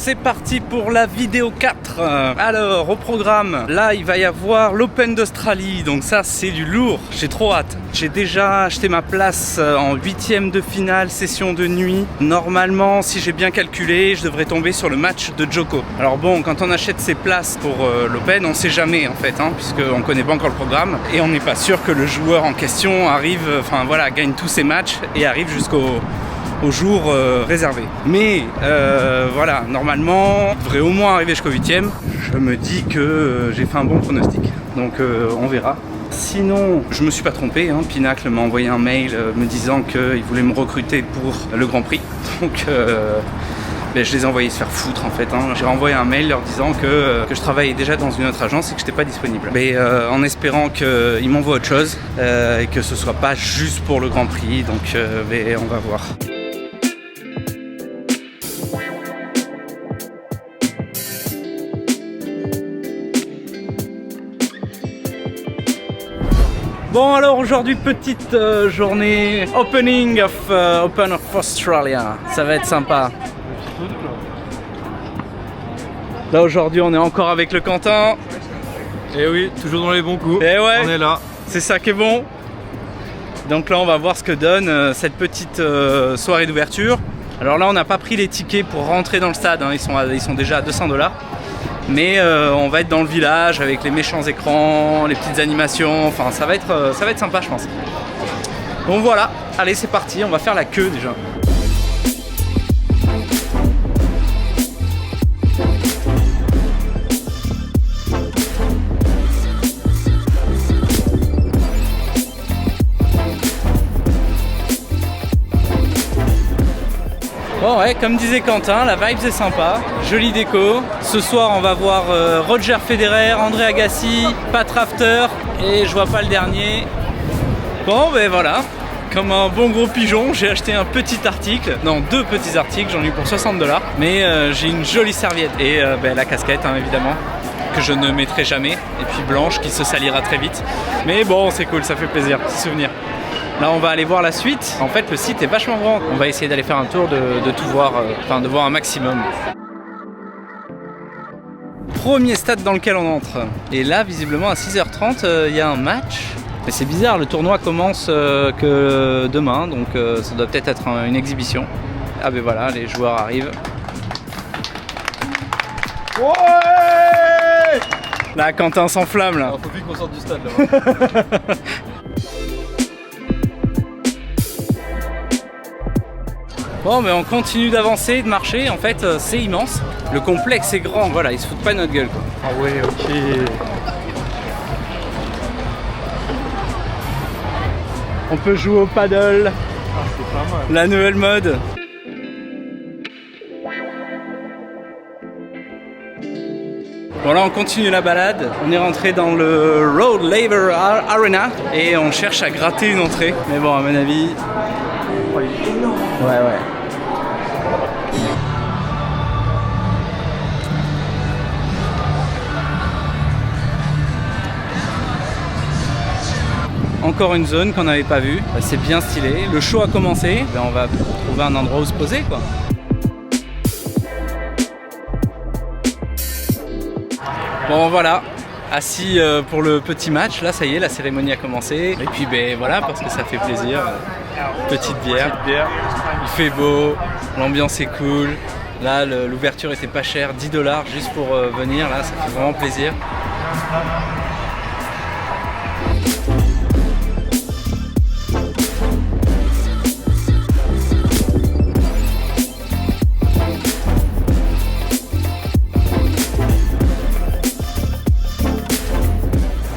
c'est parti pour la vidéo 4. Alors, au programme, là, il va y avoir l'Open d'Australie. Donc ça, c'est du lourd. J'ai trop hâte. J'ai déjà acheté ma place en 8e de finale, session de nuit. Normalement, si j'ai bien calculé, je devrais tomber sur le match de Djoko. Alors bon, quand on achète ses places pour l'Open, on sait jamais en fait, puisqu'on connaît pas encore le programme. Et on n'est pas sûr que le joueur en question arrive, gagne tous ses matchs et arrive au jour réservé. Mais voilà, normalement, il devrait au moins arriver jusqu'au 8e. Je me dis que j'ai fait un bon pronostic. Donc on verra. Sinon, je me suis pas trompé, Pinacle m'a envoyé un mail me disant qu'il voulait me recruter pour le Grand Prix. Donc je les ai envoyés se faire foutre en fait. J'ai renvoyé un mail leur disant que je travaillais déjà dans une autre agence et que je n'étais pas disponible. Mais en espérant qu'ils m'envoient autre chose et que ce soit pas juste pour le Grand Prix. Donc on va voir. Bon alors aujourd'hui petite journée opening of Open of Australia, ça va être sympa. Là aujourd'hui on est encore avec le Quentin. Et oui, toujours dans les bons coups, et ouais, on est là. C'est ça qui est bon. Donc là on va voir ce que donne cette petite soirée d'ouverture. Alors là on n'a pas pris les tickets pour rentrer dans le stade, ils sont déjà à 200 $. Mais on va être dans le village avec les méchants écrans, les petites animations, enfin ça va être sympa je pense. Donc voilà, allez c'est parti, on va faire la queue déjà. Bon ouais, comme disait Quentin, la vibe est sympa, jolie déco. Ce soir on va voir Roger Federer, André Agassi, Pat Rafter et je vois pas le dernier. Bon ben voilà, comme un bon gros pigeon, j'ai acheté un petit article, non 2 petits articles, j'en ai eu pour 60 $. Mais j'ai une jolie serviette et la casquette évidemment, que je ne mettrai jamais. Et puis blanche qui se salira très vite. Mais bon c'est cool, ça fait plaisir, petit souvenir. Là on va aller voir la suite. En fait le site est vachement grand. On va essayer d'aller faire un tour de tout voir, de voir un maximum. Premier stade dans lequel on entre. Et là visiblement à 6h30 il y a un match. Mais c'est bizarre, le tournoi commence que demain, donc ça doit peut-être être une exhibition. Ah ben voilà, les joueurs arrivent. Ouais, là Quentin s'enflamme là. Alors, faut vite qu'on sorte du stade là. Bon mais on continue d'avancer, de marcher, en fait c'est immense. Le complexe est grand, voilà, ils se foutent pas de notre gueule quoi. Ah ouais, ok. On peut jouer au paddle. Ah c'est pas mal. La nouvelle mode. Bon là on continue la balade, on est rentré dans le Road Laver Arena et on cherche à gratter une entrée. Mais bon à mon avis... Oh, il est énorme. Ouais. Encore une zone qu'on n'avait pas vue, c'est bien stylé. Le show a commencé, on va trouver un endroit où se poser quoi. Bon voilà, assis pour le petit match, là ça y est, la cérémonie a commencé. Et puis voilà, parce que ça fait plaisir, petite bière. Il fait beau, l'ambiance est cool. Là l'ouverture était pas chère, 10 $ juste pour venir, là ça fait vraiment plaisir.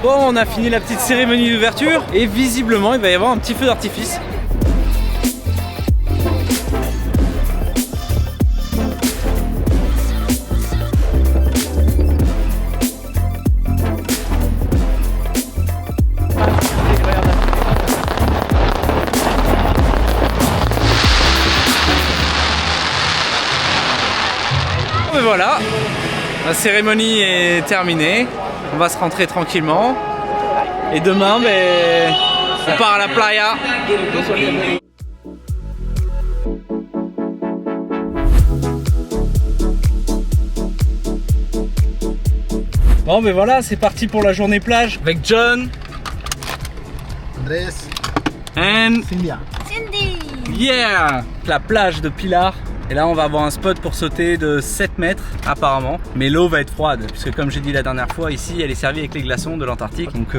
Bon, on a fini la petite cérémonie d'ouverture et visiblement il va y avoir un petit feu d'artifice. Et voilà, la cérémonie est terminée. On va se rentrer tranquillement. Et demain, on part à la playa. Bon ben voilà, c'est parti pour la journée plage avec John Andrés. and Cindy. yeah, la plage de Pilar. Et là on va avoir un spot pour sauter de 7 mètres apparemment. Mais l'eau va être froide puisque comme j'ai dit la dernière fois, ici elle est servie avec les glaçons de l'Antarctique. Donc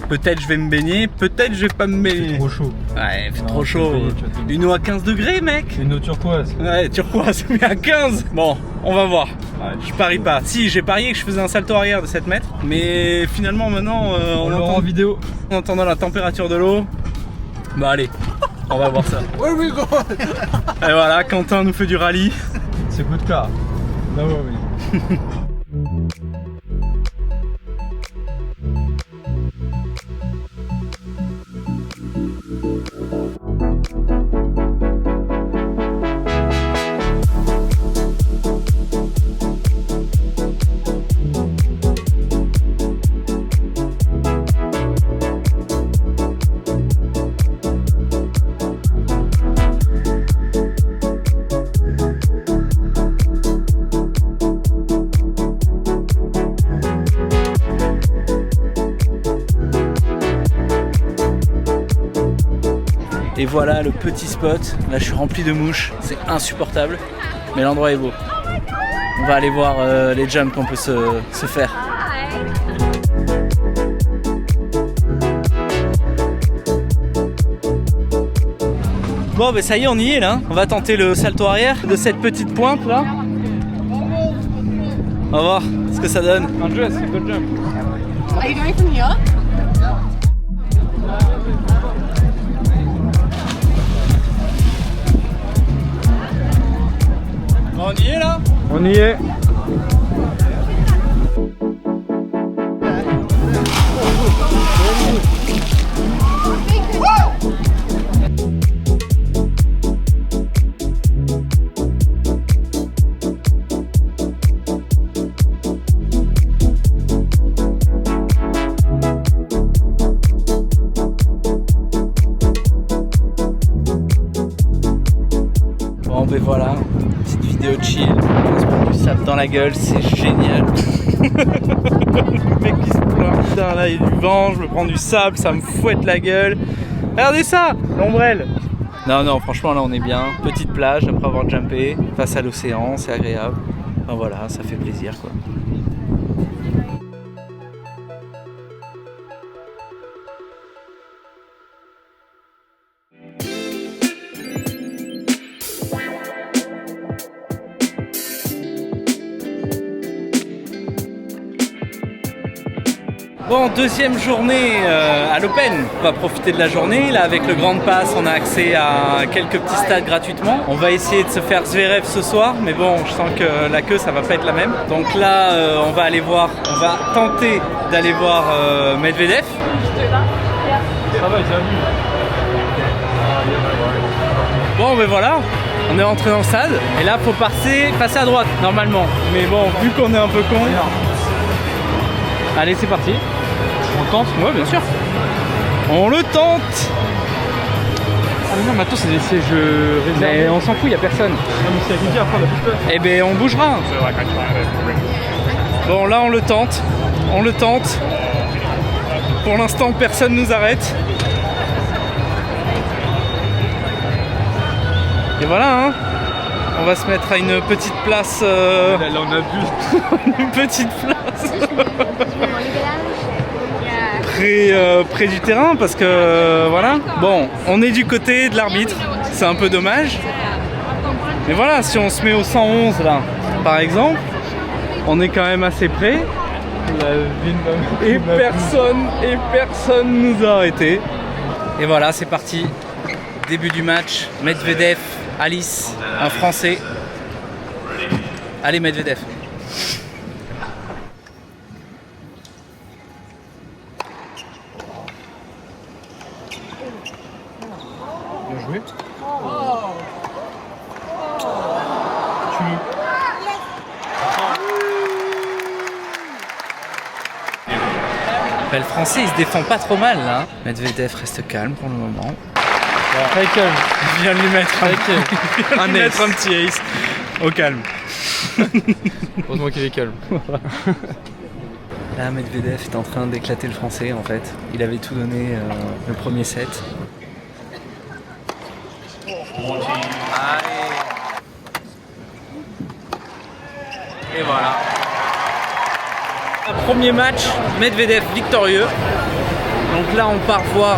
peut-être je vais me baigner, peut-être je vais pas me baigner. C'est trop chaud. Ouais, il fait Non, trop tu vas chaud. te baigner, tu vas te baigner. Une eau à 15 degrés mec. C'est une eau turquoise. Ouais, turquoise mais à 15. Bon, on va voir. Ouais, je parie pas. Si, j'ai parié que je faisais un salto arrière de 7 mètres. Mais finalement maintenant On l'aura en vidéo. en entendant la température de l'eau, bah allez, on va voir ça. Where we go? Et voilà, Quentin nous fait du rallye. C'est good car. Non, oui. Et voilà le petit spot. Là je suis rempli de mouches, c'est insupportable. Mais l'endroit est beau. On va aller voir les jumps qu'on peut se faire. Bon bah ça y est, on y est là. On va tenter le salto arrière de cette petite pointe là. On va voir ce que ça donne. Andrés, good jump. Are you going from here? Bon, on y est là. On y est. Bon ben voilà, petite vidéo chill, on se prend du sable dans la gueule, c'est génial. Le mec qui se plaint, putain là il y a du vent, je me prends du sable, ça me fouette la gueule. Regardez ça, l'ombrelle. Non franchement là on est bien, petite plage après avoir jumpé, face à l'océan, c'est agréable. Enfin voilà, ça fait plaisir quoi. Bon, deuxième journée à l'Open. On va profiter de la journée. Là, avec le Grand Pass, on a accès à quelques petits stades gratuitement. On va essayer de se faire Zverev ce soir, mais bon, je sens que la queue, ça va pas être la même. Donc là, on va aller voir, on va tenter d'aller voir Medvedev. Ça va, j'ai vu. Bon, ben voilà, on est rentré dans le stade. Et là, faut passer à droite, normalement. Mais bon, vu qu'on est un peu con... Allez, c'est parti. On le tente? Ouais, bien sûr. On le tente. Ah mais non, maintenant c'est des sièges réservés. Mais on s'en fout, y a personne. Non mais c'est à midi, après on a plus de place. Eh ben, on bougera. Bon, là, on le tente. On le tente. Pour l'instant, personne nous arrête. Et voilà, hein. On va se mettre à une petite place. Là on a vu. Une petite place. Près du terrain parce que voilà. Bon, on est du côté de l'arbitre, c'est un peu dommage. Mais voilà, si on se met au 111 là, par exemple, on est quand même assez près. Et personne nous a arrêté. Et voilà, c'est parti. Début du match. Medvedev, Alice, un Français. Allez Medvedev. Bien joué. Le Français, il se défend pas trop mal là. Medvedev reste calme pour le moment. Très calme. Il vient de lui mettre Un mettre un petit ace. Au calme. Heureusement qu'il est calme. Là, Medvedev est en train d'éclater le français en fait. Il avait tout donné le premier set. Allez. Et voilà. Premier match, Medvedev victorieux. Donc là on part voir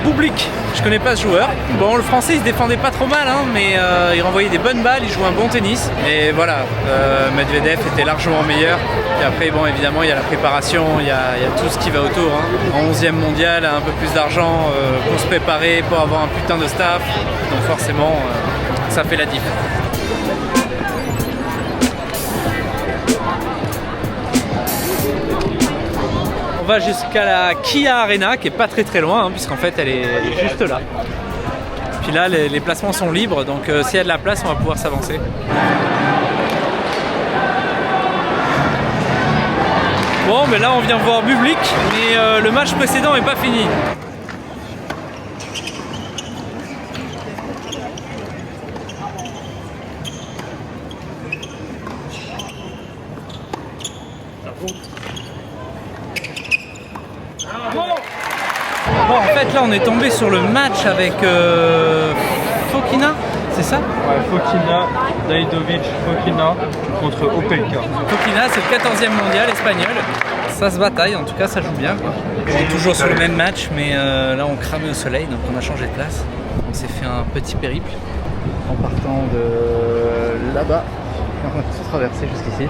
Bublik. Je connais pas ce joueur. Bon, le français il se défendait pas trop mal, hein, mais il renvoyait des bonnes balles, il jouait un bon tennis. Et voilà, Medvedev était largement meilleur. Et après, bon, évidemment, il y a la préparation, il y a tout ce qui va autour. Hein. En 11e mondial, un peu plus d'argent pour se préparer, pour avoir un putain de staff. Donc forcément, ça fait la diff. On va jusqu'à la Kia Arena qui est pas très loin hein, puisqu'en fait elle est juste là. Puis là les placements sont libres donc s'il y a de la place on va pouvoir s'avancer. Bon mais là on vient voir Bublik mais le match précédent est pas fini. Bon, en fait là on est tombé sur le match avec Fokina, c'est ça? Ouais, Fokina, Davidovic, Fokina contre Opelka. Fokina c'est le 14e mondial espagnol. Ça se bataille, en tout cas ça joue bien quoi. On est toujours sur le même match mais là on cramait au soleil donc on a changé de place. On s'est fait un petit périple en partant de là-bas. On va tout traverser jusqu'ici.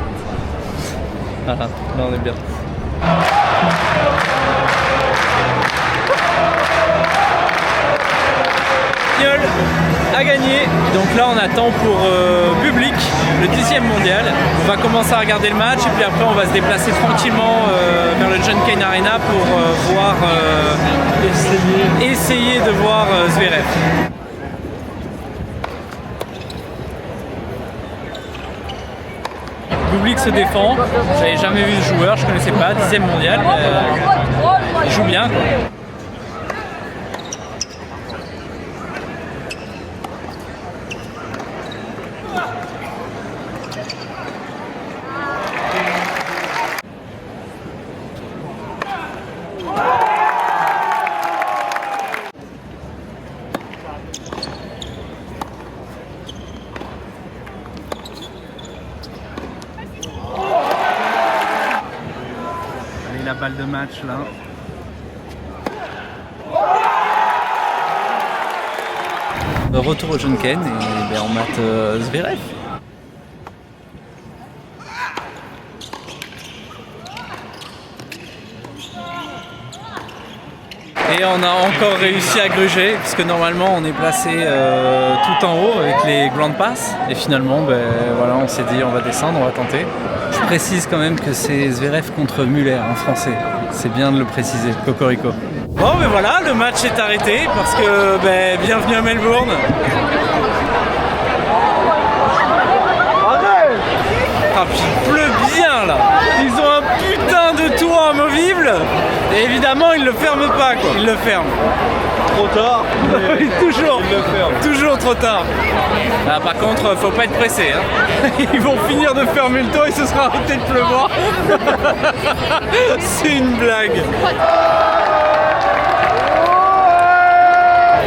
Voilà, là on est bien. A gagné. Donc là on attend pour Bublik, le 10e mondial. On va commencer à regarder le match et puis après on va se déplacer tranquillement vers le John Cain Arena pour voir essayer de voir Zverev. Bublik se défend, j'avais jamais vu ce joueur, je connaissais pas, 10e mondial, il joue bien quoi. La balle de match là. Retour au John Cain et ben, on mate Zverev. Et on a encore réussi à gruger puisque normalement on est placé tout en haut avec les Grand Pass et finalement ben, voilà, on s'est dit on va descendre, on va tenter. Je précise quand même que c'est Zverev contre Muller en français, c'est bien de le préciser, cocorico. Bon ben voilà, le match est arrêté parce que ben, bienvenue à Melbourne. Ah puis il pleut bien là. Ils ont un putain de toit amovible et évidemment ils le ferment pas quoi. Ils le ferment. Trop tard. Toujours. Ils le ferment. Toujours trop tard. Ah, par contre faut pas être pressé. Hein. Ils vont finir de fermer le toit et ce sera arrêté de pleuvoir. C'est une blague.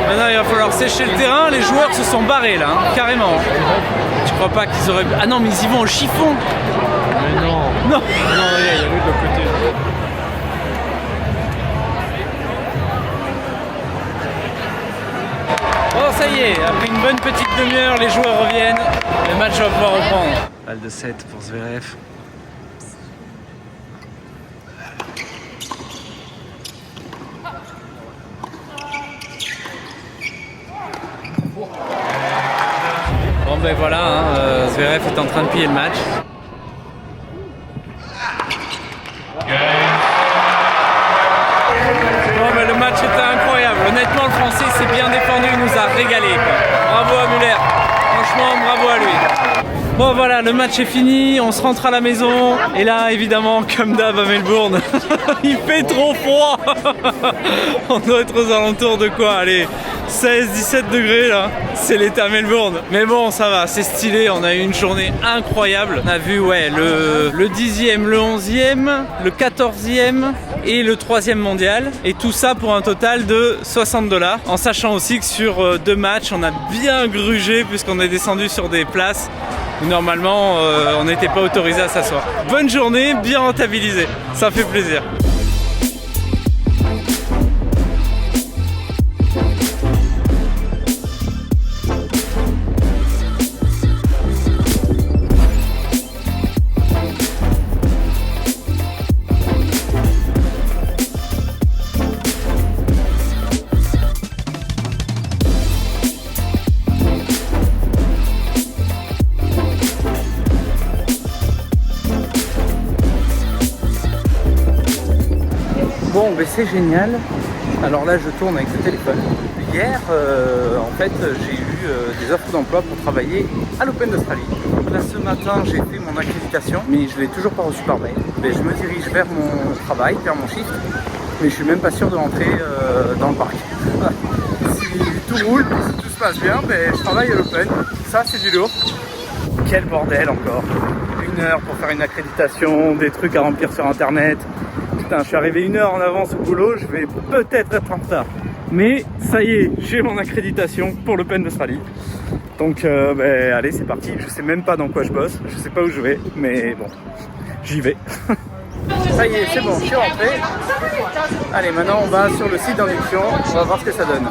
Maintenant il va falloir sécher le terrain, les joueurs se sont barrés là, hein, carrément. Je crois pas qu'ils auraient... Ah non mais ils y vont au chiffon. Mais non. Non. Non, il y a lui de l'autre côté. Bon ça y est, après une bonne petite demi-heure, les joueurs reviennent. Le match va pouvoir reprendre. Balle de 7 pour Zverev. Bon ben voilà, hein, Zverev est en train de piller le match. Bon ben le match était incroyable, honnêtement le français s'est bien défendu, il nous a régalé quoi. Bravo à Muller, franchement bravo à lui. Bon voilà, le match est fini, on se rentre à la maison et là évidemment comme d'hab à Melbourne, il fait trop froid. On doit être aux alentours de quoi, allez, 16-17 degrés là, c'est l'été à Melbourne. Mais bon, ça va, c'est stylé, on a eu une journée incroyable. On a vu ouais, le 10e, le 11e, le 14e et le 3e mondial. Et tout ça pour un total de 60 $. En sachant aussi que sur 2 matchs, on a bien grugé puisqu'on est descendu sur des places où normalement on n'était pas autorisé à s'asseoir. Bonne journée, bien rentabilisée, ça fait plaisir. Bon, ben c'est génial. Alors là, je tourne avec le téléphone. Hier, en fait, j'ai eu des offres d'emploi pour travailler à l'Open d'Australie. Donc là, ce matin, j'ai fait mon accréditation, mais je ne l'ai toujours pas reçu par mail. Ben, je me dirige vers mon travail, vers mon shift, mais je suis même pas sûr de rentrer dans le parc. Si tout roule, si tout se passe bien, ben, je travaille à l'Open. Ça, c'est du lourd. Quel bordel encore. 1 heure pour faire une accréditation, des trucs à remplir sur internet. Putain, je suis arrivé 1 heure en avance au boulot, je vais peut-être être en retard. Mais ça y est, j'ai mon accréditation pour l'Open d'Australie. Donc ben, allez, c'est parti. Je sais même pas dans quoi je bosse, je sais pas où je vais, mais bon, j'y vais. Ça y est, c'est bon, je suis rentré. Allez, maintenant on va sur le site d'induction, on va voir ce que ça donne.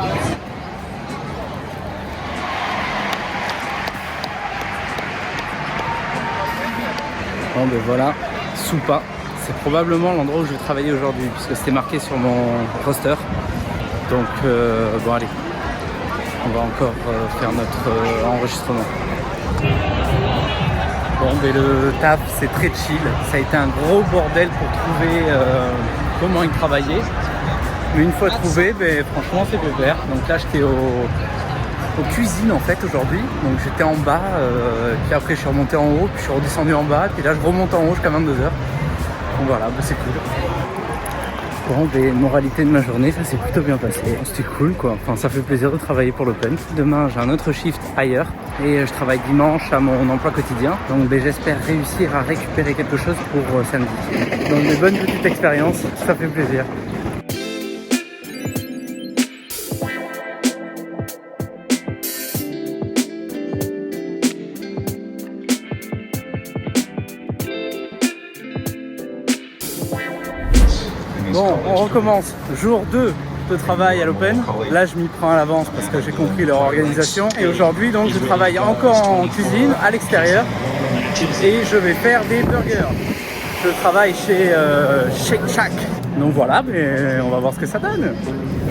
Bon ben voilà, Supa. C'est probablement l'endroit où je vais travailler aujourd'hui puisque c'était marqué sur mon roster. Donc bon allez, on va encore faire notre enregistrement. Bon ben le taf c'est très chill, ça a été un gros bordel pour trouver comment y travailler. Mais une fois trouvé, ben, franchement c'est pépère. Donc là j'étais aux cuisines en fait aujourd'hui. Donc j'étais en bas, puis après je suis remonté en haut, puis je suis redescendu en bas, puis là je remonte en haut jusqu'à 22h. Donc voilà, bah c'est cool. Bon, des moralités de ma journée, ça s'est plutôt bien passé. C'était cool quoi, enfin ça fait plaisir de travailler pour l'Open. Demain j'ai un autre shift ailleurs et je travaille dimanche à mon emploi quotidien. Donc ben, j'espère réussir à récupérer quelque chose pour samedi. Donc des bonnes petites expériences, ça fait plaisir. Bon, on recommence. Jour 2 de travail à l'Open. Là, je m'y prends à l'avance parce que j'ai compris leur organisation. Et aujourd'hui, donc, je travaille encore en cuisine à l'extérieur et je vais faire des burgers. Je travaille chez Shake Shack. Donc voilà, mais on va voir ce que ça donne.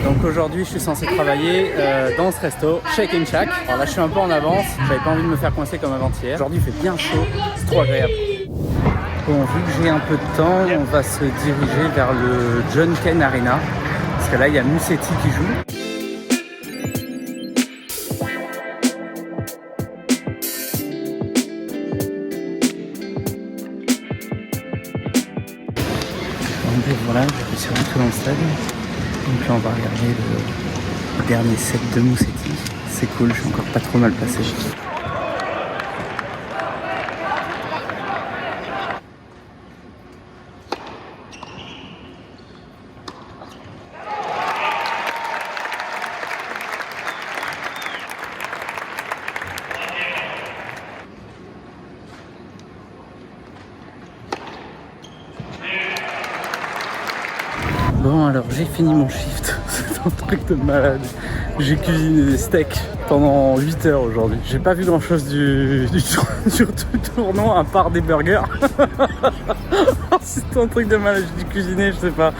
Donc aujourd'hui, je suis censé travailler dans ce resto, Shake Shack. Alors là, je suis un peu en avance. J'avais pas envie de me faire coincer comme avant-hier. Aujourd'hui, il fait bien chaud. C'est trop agréable. Bon, vu que j'ai un peu de temps, on va se diriger vers le John Cain Arena. Parce que là, il y a Musetti qui joue. Donc voilà, je suis rentré dans le stade. Donc là, on va regarder le dernier set de Musetti. C'est cool, je suis encore pas trop mal placé. Bon alors j'ai fini mon shift, c'est un truc de malade. J'ai cuisiné des steaks pendant 8 heures aujourd'hui. J'ai pas vu grand chose du tournant à part des burgers. C'est un truc de malade, j'ai dû cuisiner, je sais pas,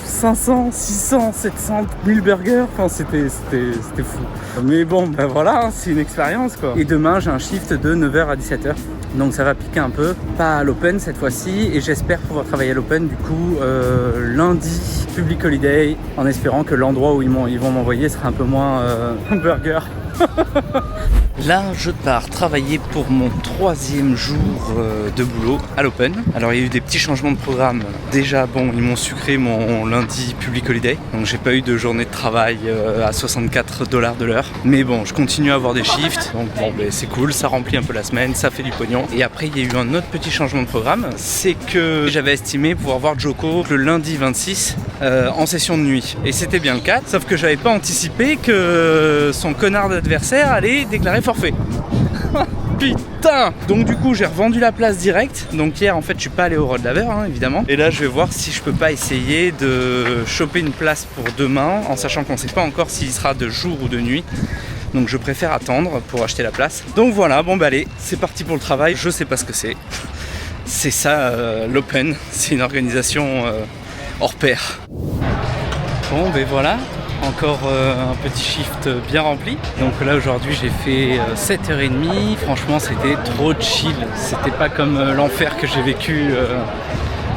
500, 600, 700, 1000 burgers, enfin c'était fou. Mais bon, ben voilà, c'est une expérience quoi. Et demain j'ai un shift de 9h à 17h. Donc ça va piquer un peu, pas à l'Open cette fois-ci, et j'espère pouvoir travailler à l'Open du coup lundi, public holiday, en espérant que l'endroit où ils vont m'envoyer sera un peu moins burger. Là, je pars travailler pour mon 3e jour de boulot à l'Open. Alors, il y a eu des petits changements de programme. Déjà, bon, ils m'ont sucré mon lundi public holiday. Donc, j'ai pas eu de journée de travail à 64 $ de l'heure. Mais bon, je continue à avoir des shifts. Donc, bon, ben, c'est cool. Ça remplit un peu la semaine. Ça fait du pognon. Et après, il y a eu un autre petit changement de programme. C'est que j'avais estimé pouvoir voir Joko le lundi 26 en session de nuit. Et c'était bien le cas. Sauf que j'avais pas anticipé que son connard d'adversaire allait déclarer forfait. Putain! Donc du coup j'ai revendu la place direct. Donc hier en fait je suis pas allé au Rod Laver hein, évidemment. Et là je vais voir si je peux pas essayer de choper une place pour demain, en sachant qu'on sait pas encore s'il sera de jour ou de nuit. Donc je préfère attendre pour acheter la place. Donc voilà, bon bah allez, c'est parti pour le travail. Je sais pas ce que c'est. C'est ça l'Open, c'est une organisation hors pair. Bon ben voilà. Encore un petit shift bien rempli. Donc là aujourd'hui j'ai fait 7h30. Franchement c'était trop chill. C'était pas comme l'enfer que j'ai vécu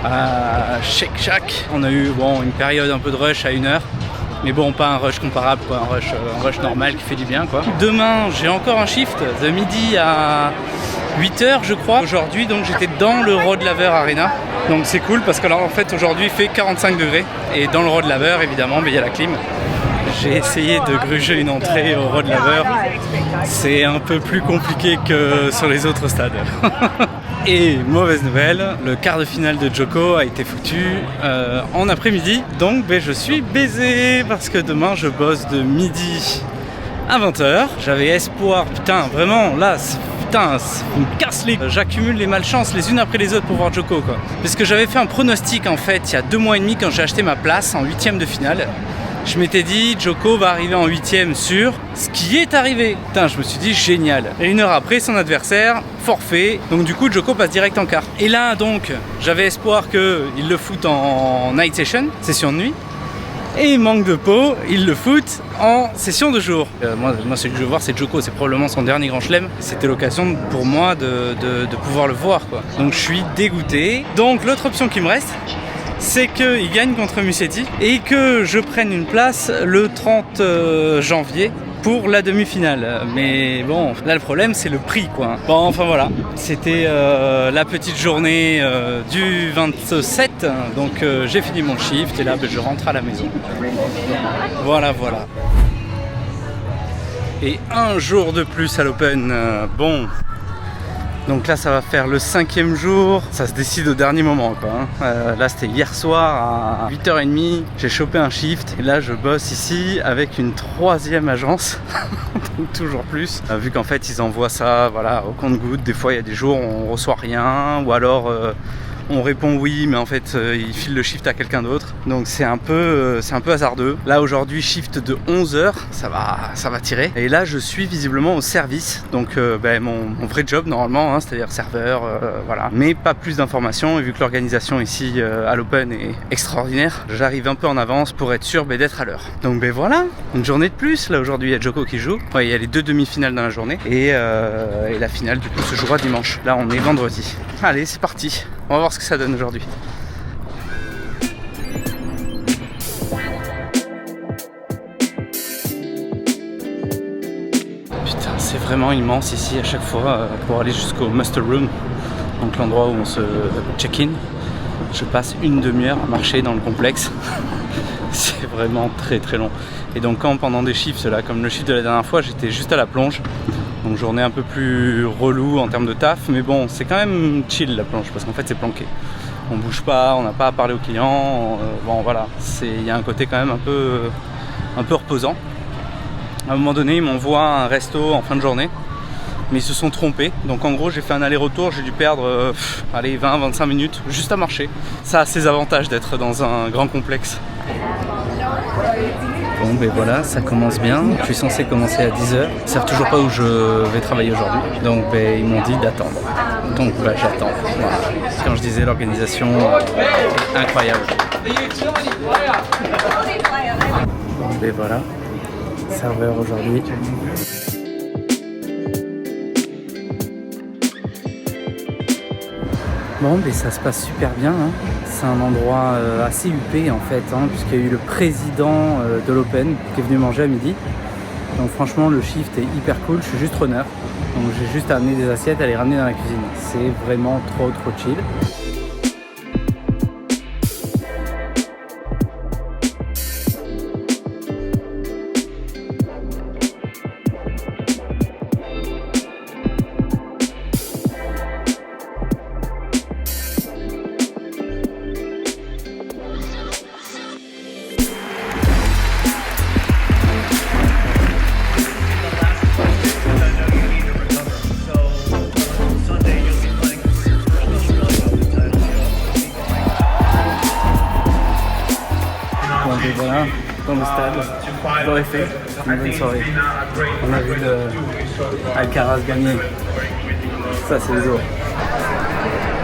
à Shake Shack. On a eu bon, une période un peu de rush à 1h. Mais bon, pas un rush comparable, quoi. Un rush normal qui fait du bien, quoi. Demain j'ai encore un shift de midi à 8h je crois. Aujourd'hui donc j'étais dans le Rod Laver Arena. Donc c'est cool parce que là en fait aujourd'hui il fait 45 degrés. Et dans le Rod Laver évidemment il y a la clim. J'ai essayé de gruger une entrée au Rod Laver. C'est un peu plus compliqué que sur les autres stades. Et mauvaise nouvelle, le quart de finale de Joko a été foutu en après-midi. Donc ben, je suis baisé parce que demain je bosse de midi à 20h. J'avais espoir, putain vraiment là, putain, ça me casse les... J'accumule les malchances les unes après les autres pour voir Joko quoi. Parce que j'avais fait un pronostic en fait il y a 2 mois et demi quand j'ai acheté ma place en 8e de finale. Je m'étais dit Joko va arriver en 8e sûr, ce qui est arrivé. Putain, je me suis dit génial. Et 1 heure après, son adversaire, forfait. Donc du coup, Joko passe direct en quart. Et là, donc, j'avais espoir qu'il le foute en night session, session de nuit. Et manque de peau, il le fout en session de jour. Moi, celui que je veux voir, c'est Joko. C'est probablement son dernier grand chelem. C'était l'occasion pour moi de pouvoir le voir, quoi. Donc je suis dégoûté. Donc l'autre option qui me reste, c'est qu'il gagne contre Musetti et que je prenne une place le 30 janvier pour la demi-finale. Mais bon, là le problème c'est le prix quoi. Bon enfin voilà, c'était la petite journée du 27. Donc j'ai fini mon shift et là je rentre à la maison. Voilà. Et un jour de plus à l'Open. Bon. Donc là ça va faire le 5e jour, ça se décide au dernier moment quoi. Là c'était hier soir à 8h30, j'ai chopé un shift et là je bosse ici avec une 3e agence, donc toujours plus. Vu qu'en fait ils envoient ça voilà, au compte-gouttes, des fois il y a des jours où on reçoit rien ou alors on répond oui mais en fait ils filent le shift à quelqu'un d'autre. Donc c'est un peu hasardeux. Là aujourd'hui shift de 11h, ça va tirer. Et là je suis visiblement au service. Donc mon vrai job normalement, hein, c'est-à-dire serveur, voilà. Mais pas plus d'informations et vu que l'organisation ici à l'Open est extraordinaire, j'arrive un peu en avance pour être sûr d'être à l'heure. Donc voilà, une journée de plus. Là aujourd'hui il y a Joko qui joue. Ouais, il y a les 2 demi-finales dans la journée. Et la finale du coup se jouera dimanche. Là on est vendredi. Allez c'est parti. On va voir ce que ça donne aujourd'hui. Putain, c'est vraiment immense ici à chaque fois pour aller jusqu'au Muster Room, donc l'endroit où on se check-in. Je passe une demi-heure à marcher dans le complexe. C'est vraiment très long. Et donc quand pendant des shifts là, comme le shift de la dernière fois, j'étais juste à la plonge. Donc journée un peu plus relou en termes de taf, mais bon c'est quand même chill la plonge parce qu'en fait c'est planqué. On bouge pas, on n'a pas à parler aux clients, bon voilà, il y a un côté quand même un peu reposant. À un moment donné ils m'envoient un resto en fin de journée, mais ils se sont trompés. Donc en gros j'ai fait un aller-retour, j'ai dû perdre 20-25 minutes juste à marcher. Ça a ses avantages d'être dans un grand complexe. Bon ben voilà, ça commence bien. Je suis censé commencer à 10h. Ils savent toujours pas où je vais travailler aujourd'hui. Donc ben, ils m'ont dit d'attendre. Donc bah, j'attends. Voilà. Quand je disais l'organisation est incroyable. Bon ben voilà, serveur aujourd'hui. Bon, mais ça se passe super bien, hein. C'est un endroit assez huppé en fait, hein, puisqu'il y a eu le président de l'Open qui est venu manger à midi. Donc franchement le shift est hyper cool, je suis juste runner. Donc j'ai juste à amener des assiettes, à les ramener dans la cuisine. C'est vraiment trop chill. Et voilà, dans le stade, je l'aurais fait, une bonne soirée. On a vu Alcaraz gagner, ça c'est le jour.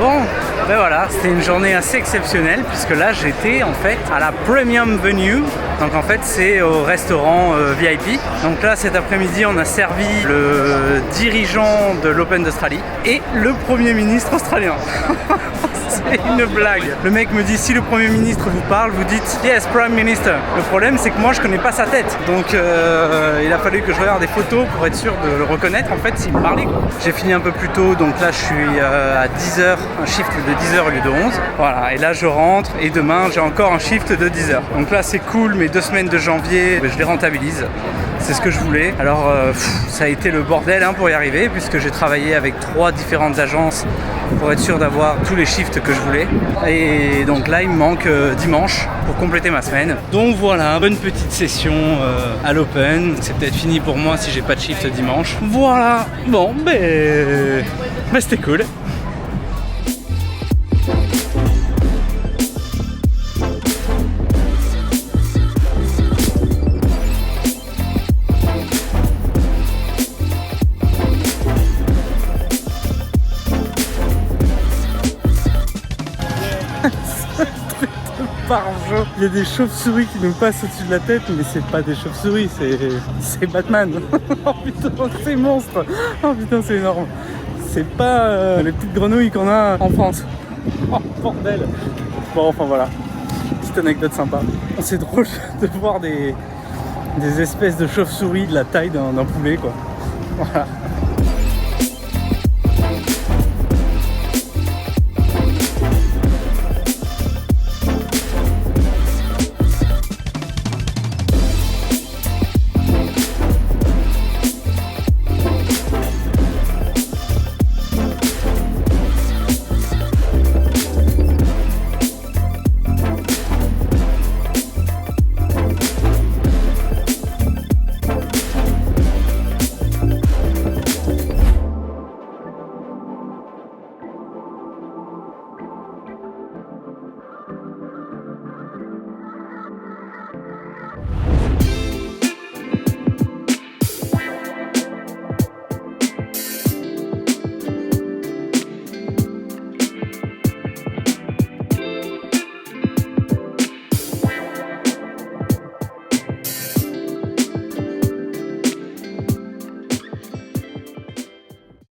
Bon, ben voilà, c'était une journée assez exceptionnelle puisque là j'étais en fait à la Premium Venue. Donc en fait c'est au restaurant VIP. Donc là cet après-midi on a servi le dirigeant de l'Open d'Australie et le Premier ministre australien. C'est une blague. Le mec me dit si le Premier ministre vous parle, vous dites yes Prime Minister. Le problème c'est que moi je connais pas sa tête. Donc il a fallu que je regarde des photos pour être sûr de le reconnaître en fait s'il me parlait. J'ai fini un peu plus tôt, donc là je suis à 10h, un shift de 10h au lieu de 11. Voilà, et là je rentre et demain j'ai encore un shift de 10h. Donc là c'est cool, mes 2 semaines de janvier, je les rentabilise. C'est ce que je voulais. Alors ça a été le bordel hein, pour y arriver puisque j'ai travaillé avec 3 différentes agences pour être sûr d'avoir tous les shifts que je voulais. Et donc là il me manque dimanche pour compléter ma semaine. Donc voilà, bonne petite session à l'Open. C'est peut-être fini pour moi si j'ai pas de shift dimanche. Voilà, bon ben c'était cool. Par-jeu. Il y a des chauves-souris qui nous passent au-dessus de la tête, mais c'est pas des chauves-souris, c'est Batman. Oh putain, c'est monstre. Oh putain, c'est énorme. C'est pas les petites grenouilles qu'on a en France. Oh bordel. Bon, enfin voilà. Petite anecdote sympa. C'est drôle de voir des espèces de chauves-souris de la taille d'un poulet, quoi. Voilà.